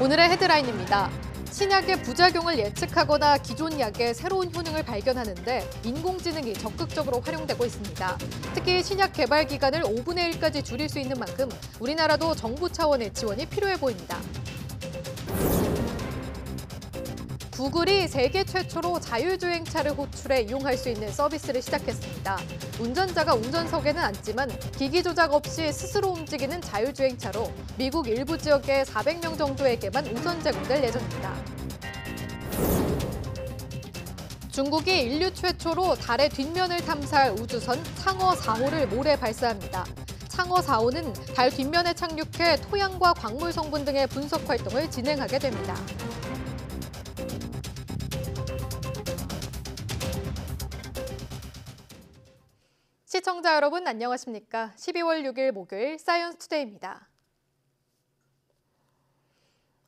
오늘의 헤드라인입니다. 신약의 부작용을 예측하거나 기존 약의 새로운 효능을 발견하는데 인공지능이 적극적으로 활용되고 있습니다. 특히 신약 개발 기간을 5분의 1까지 줄일 수 있는 만큼 우리나라도 정부 차원의 지원이 필요해 보입니다. 구글이 세계 최초로 자율주행차를 호출해 이용할 수 있는 서비스를 시작했습니다. 운전자가 운전석에는 앉지만 기기 조작 없이 스스로 움직이는 자율주행차로 미국 일부 지역의 400명 정도에게만 우선 제공될 예정입니다. 중국이 인류 최초로 달의 뒷면을 탐사할 우주선 창어 4호를 모레 발사합니다. 창어 4호는 달 뒷면에 착륙해 토양과 광물 성분 등의 분석 활동을 진행하게 됩니다. 시청자 여러분 안녕하십니까? 12월 6일 목요일 사이언스 투데이입니다.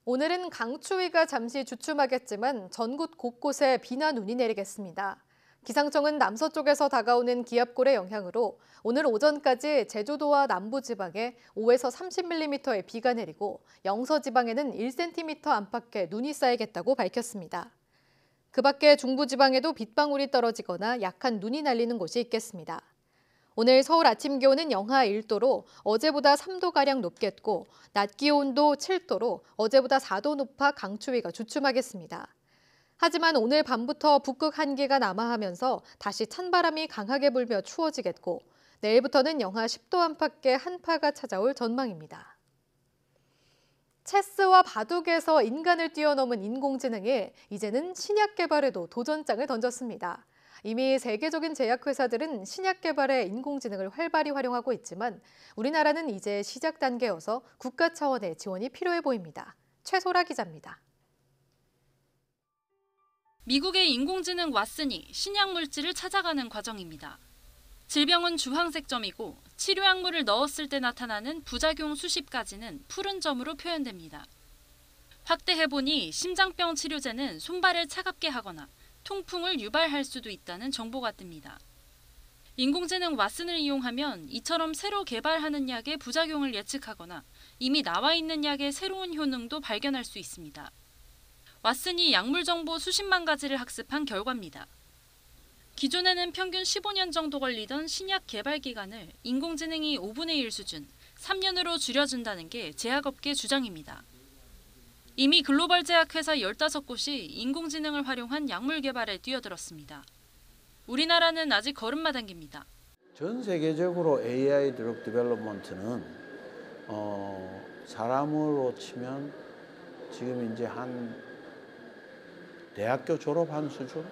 오늘은 강추위가 잠시 주춤하겠지만 전국 곳곳에 비나 눈이 내리겠습니다. 기상청은 남서쪽에서 다가오는 기압골의 영향으로 오늘 오전까지 제주도와 남부지방에 5에서 30mm의 비가 내리고 영서지방에는 1cm 안팎의 눈이 쌓이겠다고 밝혔습니다. 그 밖에 중부지방에도 빗방울이 떨어지거나 약한 눈이 날리는 곳이 있겠습니다. 오늘 서울 아침 기온은 영하 1도로 어제보다 3도가량 높겠고 낮 기온도 7도로 어제보다 4도 높아 강추위가 주춤하겠습니다. 하지만 오늘 밤부터 북극 한기가 남하하면서 다시 찬바람이 강하게 불며 추워지겠고 내일부터는 영하 10도 안팎의 한파가 찾아올 전망입니다. 체스와 바둑에서 인간을 뛰어넘은 인공지능이 이제는 신약 개발에도 도전장을 던졌습니다. 이미 세계적인 제약회사들은 신약 개발에 인공지능을 활발히 활용하고 있지만 우리나라는 이제 시작 단계여서 국가 차원의 지원이 필요해 보입니다. 최소라 기자입니다. 미국의 인공지능 왓슨이 신약 물질을 찾아가는 과정입니다. 질병은 주황색 점이고 치료약물을 넣었을 때 나타나는 부작용 수십가지는 푸른 점으로 표현됩니다. 확대해보니 심장병 치료제는 손발을 차갑게 하거나 통풍을 유발할 수도 있다는 정보가 뜹니다. 인공지능 왓슨을 이용하면 이처럼 새로 개발하는 약의 부작용을 예측하거나 이미 나와 있는 약의 새로운 효능도 발견할 수 있습니다. 왓슨이 약물 정보 수십만 가지를 학습한 결과입니다. 기존에는 평균 15년 정도 걸리던 신약 개발 기간을 인공지능이 5분의 1 수준, 3년으로 줄여준다는 게 제약업계 주장입니다. 이미 글로벌 제약회사 15곳이 인공지능을 활용한 약물 개발에 뛰어들었습니다. 우리나라는 아직 걸음마 단계입니다. 전 세계적으로 AI 드럭 디벨롭먼트는 사람으로 치면 지금 이제 한 대학교 졸업한 수준?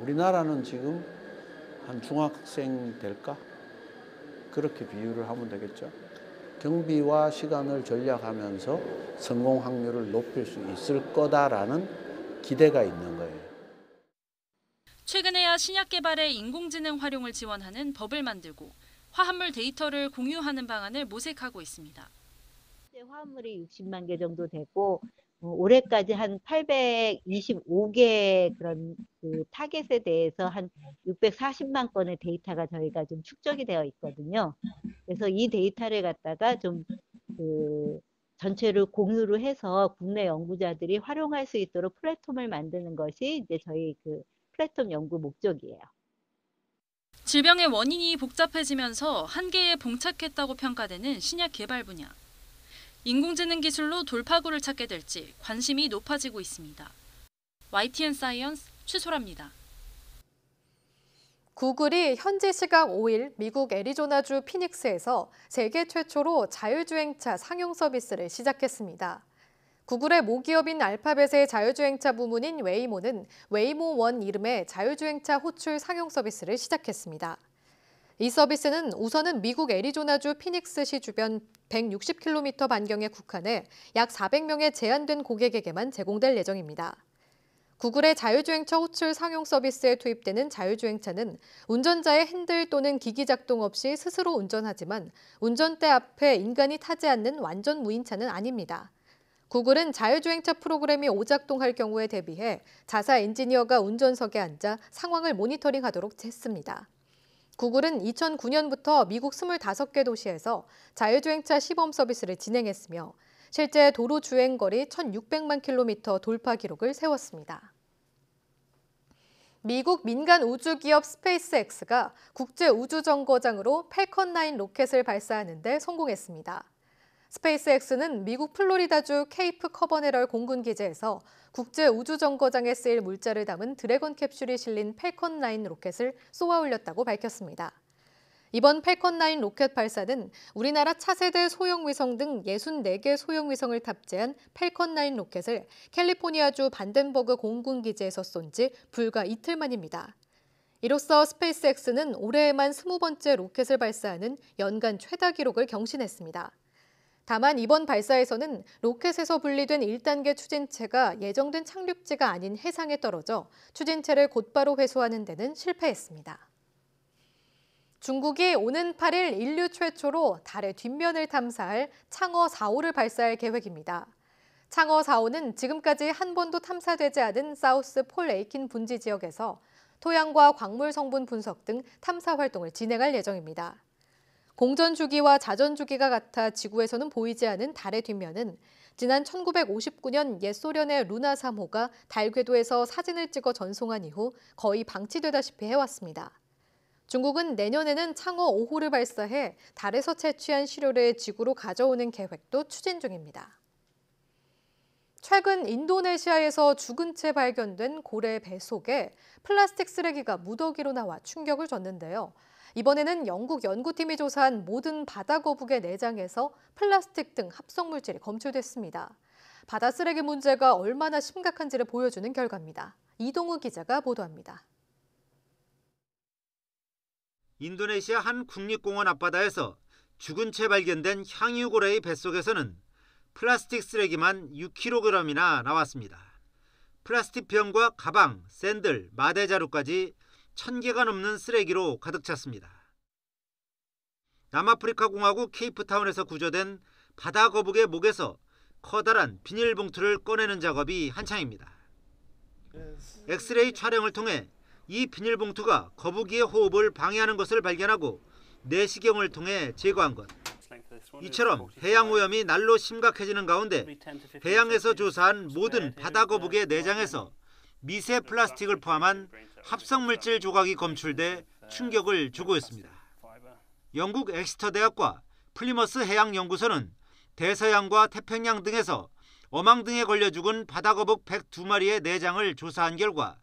우리나라는 지금 한 중학생 될까? 그렇게 비유를 하면 되겠죠. 경비와 시간을 절약하면서 성공 확률을 높일 수 있을 거다라는 기대가 있는 거예요. 최근에야 신약 개발에 인공지능 활용을 지원하는 법을 만들고 화합물 데이터를 공유하는 방안을 모색하고 있습니다. 화합물이 60만 개 정도 되고 올해까지 한 825개 그런 그 타겟에 대해서 한 640만 건의 데이터가 저희가 좀 축적이 되어 있거든요. 그래서 이 데이터를 갖다가 좀 전체를 공유를 해서 국내 연구자들이 활용할 수 있도록 플랫폼을 만드는 것이 이제 저희 그 플랫폼 연구 목적이에요. 질병의 원인이 복잡해지면서 한계에 봉착했다고 평가되는 신약 개발 분야. 인공지능 기술로 돌파구를 찾게 될지 관심이 높아지고 있습니다. YTN 사이언스 최소라입니다. 구글이 현지 시각 5일 미국 애리조나주 피닉스에서 세계 최초로 자율주행차 상용 서비스를 시작했습니다. 구글의 모기업인 알파벳의 자율주행차 부문인 웨이모는 웨이모1 이름의 자율주행차 호출 상용 서비스를 시작했습니다. 이 서비스는 우선은 미국 애리조나주 피닉스시 주변 160km 반경에 국한해 약 400명의 제한된 고객에게만 제공될 예정입니다. 구글의 자율주행차 호출 상용 서비스에 투입되는 자율주행차는 운전자의 핸들 또는 기기 작동 없이 스스로 운전하지만 운전대 앞에 인간이 타지 않는 완전 무인차는 아닙니다. 구글은 자율주행차 프로그램이 오작동할 경우에 대비해 자사 엔지니어가 운전석에 앉아 상황을 모니터링하도록 했습니다. 구글은 2009년부터 미국 25개 도시에서 자율주행차 시범 서비스를 진행했으며 실제 도로 주행거리 1,600만 킬로미터 돌파 기록을 세웠습니다. 미국 민간 우주 기업 스페이스X가 국제 우주 정거장으로 팰컨 9 로켓을 발사하는 데 성공했습니다. 스페이스X는 미국 플로리다주 케이프 커버네럴 공군 기지에서 국제 우주 정거장에 쓰일 물자를 담은 드래곤 캡슐이 실린 팰컨 9 로켓을 쏘아 올렸다고 밝혔습니다. 이번 팰컨 9 로켓 발사는 우리나라 차세대 소형 위성 등 64개 소형 위성을 탑재한 팰컨 9 로켓을 캘리포니아주 반덴버그 공군 기지에서 쏜 지 불과 이틀 만입니다. 이로써 스페이스X는 올해에만 20번째 로켓을 발사하는 연간 최다 기록을 경신했습니다. 다만 이번 발사에서는 로켓에서 분리된 1단계 추진체가 예정된 착륙지가 아닌 해상에 떨어져 추진체를 곧바로 회수하는 데는 실패했습니다. 중국이 오는 8일 인류 최초로 달의 뒷면을 탐사할 창어 4호를 발사할 계획입니다. 창어 4호는 지금까지 한 번도 탐사되지 않은 사우스 폴 에이킨 분지 지역에서 토양과 광물 성분 분석 등 탐사 활동을 진행할 예정입니다. 공전 주기와 자전 주기가 같아 지구에서는 보이지 않은 달의 뒷면은 지난 1959년 옛 소련의 루나 3호가 달 궤도에서 사진을 찍어 전송한 이후 거의 방치되다시피 해왔습니다. 중국은 내년에는 창어 5호를 발사해 달에서 채취한 시료를 지구로 가져오는 계획도 추진 중입니다. 최근 인도네시아에서 죽은 채 발견된 고래 배 속에 플라스틱 쓰레기가 무더기로 나와 충격을 줬는데요. 이번에는 영국 연구팀이 조사한 모든 바다 거북의 내장에서 플라스틱 등 합성물질이 검출됐습니다. 바다 쓰레기 문제가 얼마나 심각한지를 보여주는 결과입니다. 이동우 기자가 보도합니다. 인도네시아 한 국립공원 앞바다에서 죽은 채 발견된 향유고래의 뱃속에서는 플라스틱 쓰레기만 6kg이나 나왔습니다. 플라스틱 병과 가방, 샌들, 마대자루까지 1,000개가 넘는 쓰레기로 가득 찼습니다. 남아프리카 공화국 케이프타운에서 구조된 바다 거북의 목에서 커다란 비닐봉투를 꺼내는 작업이 한창입니다. 엑스레이 촬영을 통해 이 비닐봉투가 거북이의 호흡을 방해하는 것을 발견하고 내시경을 통해 제거한 것. 이처럼 해양 오염이 날로 심각해지는 가운데 해양에서 조사한 모든 바다 거북의 내장에서 미세 플라스틱을 포함한 합성물질 조각이 검출돼 충격을 주고 있습니다. 영국 엑스터 대학과 플리머스 해양연구소는 대서양과 태평양 등에서 어망 등에 걸려 죽은 바다거북 102마리의 내장을 조사한 결과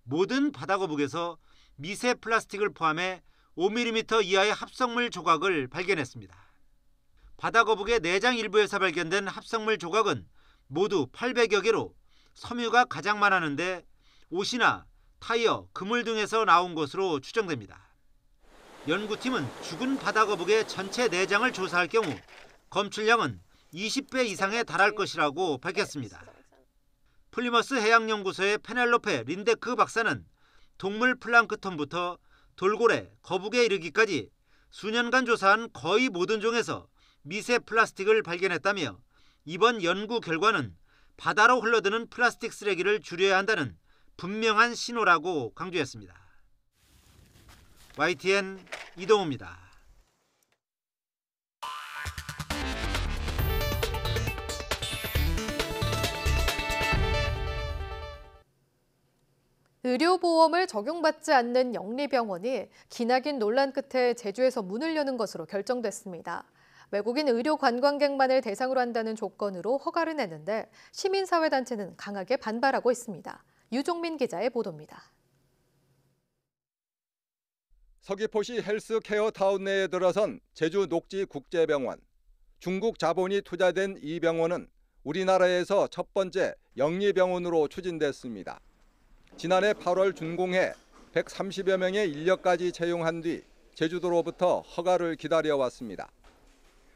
모든 바다거북에서 미세 플라스틱을 포함해 5mm 이하의 합성물 조각을 발견했습니다. 바다거북의 내장 일부에서 발견된 합성물 조각은 모두 800여 개로 섬유가 가장 많았는데 옷이나 타이어, 그물 등에서 나온 것으로 추정됩니다. 연구팀은 죽은 바다거북의 전체 내장을 조사할 경우 검출량은 20배 이상에 달할 것이라고 밝혔습니다. 플리머스 해양연구소의 페넬로페 린데크 박사는 동물 플랑크톤부터 돌고래, 거북에 이르기까지 수년간 조사한 거의 모든 종에서 미세 플라스틱을 발견했다며 이번 연구 결과는 바다로 흘러드는 플라스틱 쓰레기를 줄여야 한다는 분명한 신호라고 강조했습니다. YTN 이동우입니다. 의료보험을 적용받지 않는 영리병원이 기나긴 논란 끝에 제주에서 문을 여는 것으로 결정됐습니다. 외국인 의료 관광객만을 대상으로 한다는 조건으로 허가를 내는데 시민사회단체는 강하게 반발하고 있습니다. 유종민 기자의 보도입니다. 서귀포시 헬스케어 타운 내에 들어선 제주 녹지국제병원. 중국 자본이 투자된 이 병원은 우리나라에서 첫 번째 영리병원으로 추진됐습니다. 지난해 8월 준공해 130여 명의 인력까지 채용한 뒤 제주도로부터 허가를 기다려왔습니다.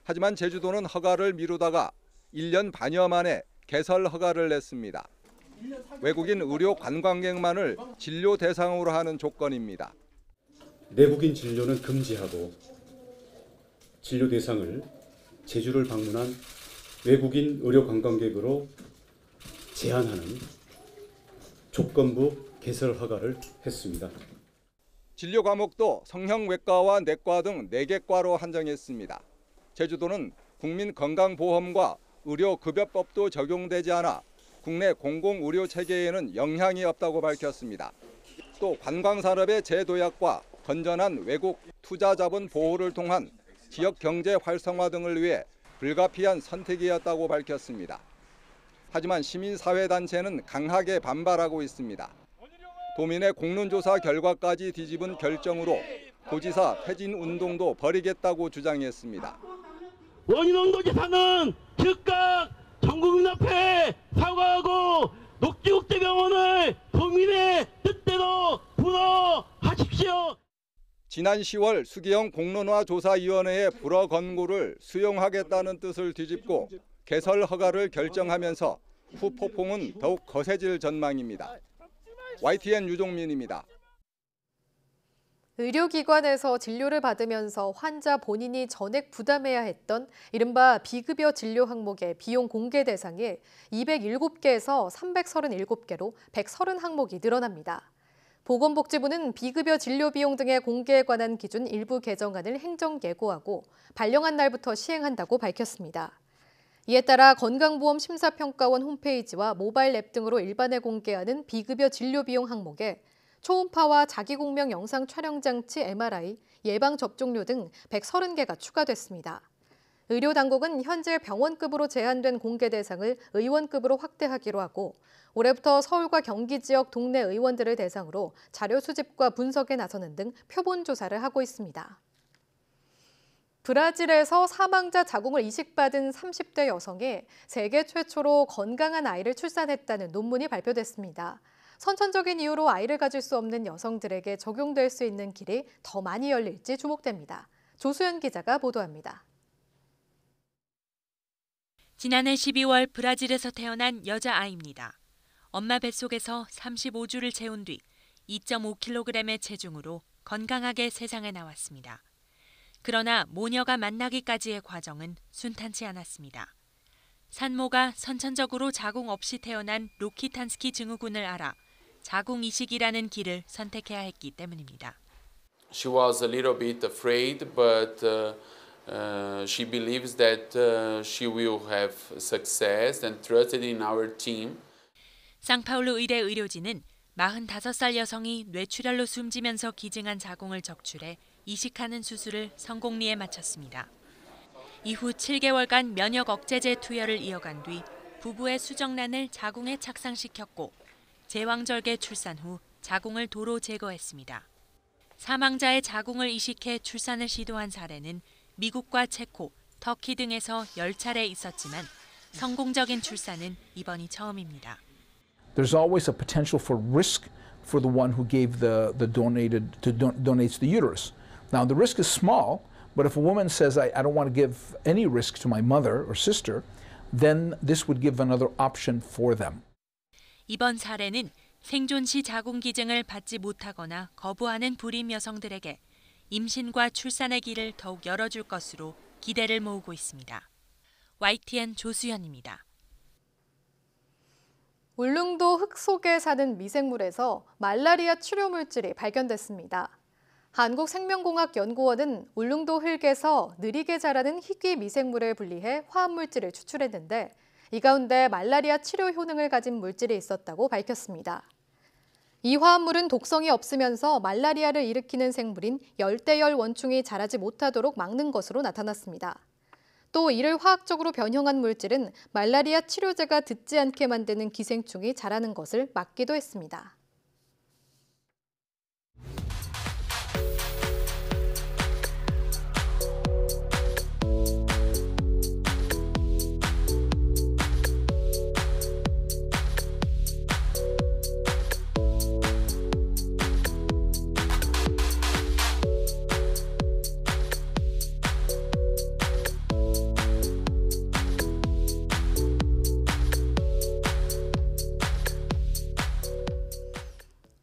하지만 제주도는 허가를 미루다가 1년 반여 만에 개설 허가를 냈습니다. 외국인 의료 관광객만을 진료 대상으로 하는 조건입니다. 내국인 진료는 금지하고 진료 대상을 제주를 방문한 외국인 의료 관광객으로 제한하는 조건부 개설 허가를 했습니다. 진료 과목도 성형외과와 내과 등 4개 과로 한정했습니다. 제주도는 국민건강보험과 의료급여법도 적용되지 않아 국내 공공의료 체계에는 영향이 없다고 밝혔습니다. 또 관광산업의 재도약과 건전한 외국 투자자본 보호를 통한 지역 경제 활성화 등을 위해 불가피한 선택이었다고 밝혔습니다. 하지만 시민사회단체는 강하게 반발하고 있습니다. 도민의 공론조사 결과까지 뒤집은 결정으로 도지사 퇴진 운동도 벌이겠다고 주장했습니다. 원인원 도지사는 즉각 전국민 앞에 사과하고 녹지국제병원을 도민의 뜻대로 불허하십시오. 지난 10월 수기형 공론화조사위원회의 불허 권고를 수용하겠다는 뜻을 뒤집고 개설 허가를 결정하면서 후 폭풍은 더욱 거세질 전망입니다. YTN 유종민입니다. 의료기관에서 진료를 받으면서 환자 본인이 전액 부담해야 했던 이른바 비급여 진료 항목의 비용 공개 대상이 207개에서 337개로 130항목이 늘어납니다. 보건복지부는 비급여 진료 비용 등의 공개에 관한 기준 일부 개정안을 행정 예고하고 발령한 날부터 시행한다고 밝혔습니다. 이에 따라 건강보험심사평가원 홈페이지와 모바일 앱 등으로 일반에 공개하는 비급여 진료 비용 항목에 초음파와 자기공명 영상 촬영 장치 MRI, 예방접종료 등 130개가 추가됐습니다. 의료당국은 현재 병원급으로 제한된 공개 대상을 의원급으로 확대하기로 하고 올해부터 서울과 경기 지역 동네 의원들을 대상으로 자료 수집과 분석에 나서는 등 표본 조사를 하고 있습니다. 브라질에서 사망자 자궁을 이식받은 30대 여성이 세계 최초로 건강한 아이를 출산했다는 논문이 발표됐습니다. 선천적인 이유로 아이를 가질 수 없는 여성들에게 적용될 수 있는 길이 더 많이 열릴지 주목됩니다. 조수연 기자가 보도합니다. 지난해 12월 브라질에서 태어난 여자아이입니다. 엄마 뱃속에서 35주를 재운 뒤 2.5kg의 체중으로 건강하게 세상에 나왔습니다. 그러나 모녀가 만나기까지의 과정은 순탄치 않았습니다. 산모가 선천적으로 자궁 없이 태어난 로키탄스키 증후군을 알아 자궁 이식이라는 길을 선택해야 했기 때문입니다. She was a little bit afraid, but she believes that she will have success and trusted in our team. 상파울루 의대 의료진은 45살 여성이 뇌출혈로 숨지면서 기증한 자궁을 적출해 이식하는 수술을 성공리에 마쳤습니다. 이후 7개월간 면역 억제제 투여를 이어간 뒤 부부의 수정란을 자궁에 착상시켰고 제왕절개 출산 후 자궁을 도로 제거했습니다. 사망자의 자궁을 이식해 출산을 시도한 사례는 미국과 체코, 터키 등에서 10차례 있었지만 성공적인 출산은 이번이 처음입니다. There's always a potential for risk for the one who gave donates the uterus. Now the risk is small, but if a woman says I don't want to give any risk to my mother or sister, then this would give another option for them. 이번 사례는 생존 시 자궁 기증을 받지 못하거나 거부하는 불임 여성들에게 임신과 출산의 길을 더욱 열어줄 것으로 기대를 모으고 있습니다. YTN 조수연입니다. 울릉도 흙 속에 사는 미생물에서 말라리아 치료 물질이 발견됐습니다. 한국생명공학연구원은 울릉도 흙에서 느리게 자라는 희귀 미생물을 분리해 화합물질을 추출했는데 이 가운데 말라리아 치료 효능을 가진 물질이 있었다고 밝혔습니다. 이 화합물은 독성이 없으면서 말라리아를 일으키는 생물인 열대열 원충이 자라지 못하도록 막는 것으로 나타났습니다. 또 이를 화학적으로 변형한 물질은 말라리아 치료제가 듣지 않게 만드는 기생충이 자라는 것을 막기도 했습니다.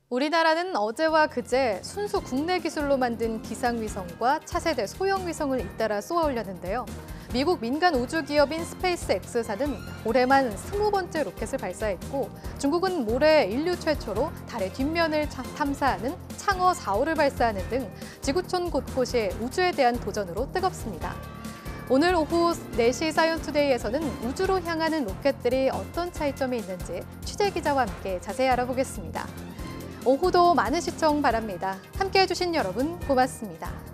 우리나라는 어제와 그제 순수 국내 기술로 만든 기상위성과 차세대 소형위성을 잇따라 쏘아 올렸는데요. 미국 민간 우주기업인 스페이스X사는 올해만 20번째 로켓을 발사했고 중국은 모레 인류 최초로 달의 뒷면을 탐사하는 창어 4호를 발사하는 등 지구촌 곳곳이 우주에 대한 도전으로 뜨겁습니다. 오늘 오후 4시 사이언투데이에서는 우주로 향하는 로켓들이 어떤 차이점이 있는지 취재기자와 함께 자세히 알아보겠습니다. 오후도 많은 시청 바랍니다. 함께해 주신 여러분 고맙습니다.